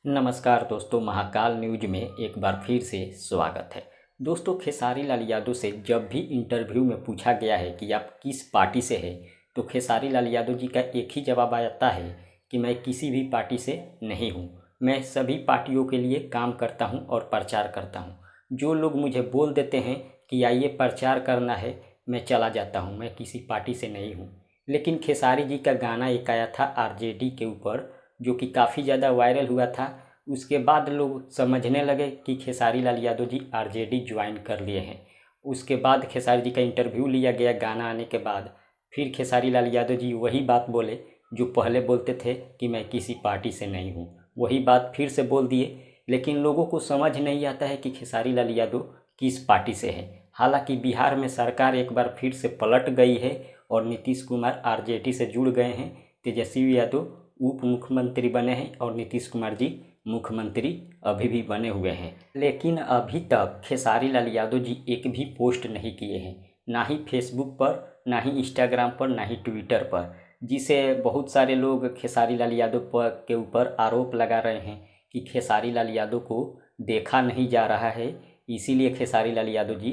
नमस्कार दोस्तों, महाकाल न्यूज में एक बार फिर से स्वागत है। दोस्तों, खेसारी लाल यादव से जब भी इंटरव्यू में पूछा गया है कि आप किस पार्टी से हैं, तो खेसारी लाल यादव जी का एक ही जवाब आता है कि मैं किसी भी पार्टी से नहीं हूं। मैं सभी पार्टियों के लिए काम करता हूं और प्रचार करता हूं। जो लोग मुझे बोल देते हैं कि आइए प्रचार करना है, मैं चला जाता हूं, मैं किसी पार्टी से नहीं हूं। लेकिन खेसारी जी का गाना एक आया था आरजेडी के ऊपर, जो कि काफ़ी ज़्यादा वायरल हुआ था। उसके बाद लोग समझने लगे कि खेसारी लाल यादव जी आरजेडी ज्वाइन कर लिए हैं। उसके बाद खेसारी जी का इंटरव्यू लिया गया गाना आने के बाद। फिर खेसारी लाल यादव जी वही बात बोले जो पहले बोलते थे कि मैं किसी पार्टी से नहीं हूँ, वही बात फिर से बोल दिए। लेकिन लोगों को समझ नहीं आता है कि खेसारी लाल यादव किस पार्टी से है। हालांकि बिहार में सरकार एक बार फिर से पलट गई है और नीतीश कुमार आरजेडी से जुड़ गए हैं। तेजस्वी यादव उप मुख्यमंत्री बने हैं और नीतीश कुमार जी मुख्यमंत्री अभी भी बने हुए हैं। लेकिन अभी तक खेसारी लाल यादव जी एक भी पोस्ट नहीं किए हैं, ना ही फेसबुक पर, ना ही इंस्टाग्राम पर, ना ही ट्विटर पर, जिसे बहुत सारे लोग खेसारी लाल यादव के ऊपर आरोप लगा रहे हैं कि खेसारी लाल यादव को देखा नहीं जा रहा है, इसीलिए खेसारी लाल यादव जी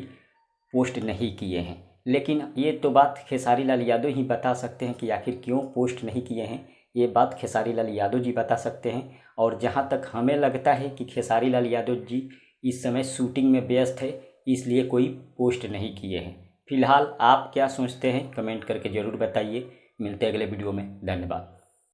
पोस्ट नहीं किए हैं। लेकिन ये तो बात खेसारी लाल यादव ही बता सकते हैं कि आखिर क्यों पोस्ट नहीं किए हैं। ये बात खेसारी लाल यादव जी बता सकते हैं। और जहाँ तक हमें लगता है कि खेसारी लाल यादव जी इस समय शूटिंग में व्यस्त है, इसलिए कोई पोस्ट नहीं किए हैं। फिलहाल आप क्या सोचते हैं, कमेंट करके ज़रूर बताइए। मिलते हैं अगले वीडियो में। धन्यवाद।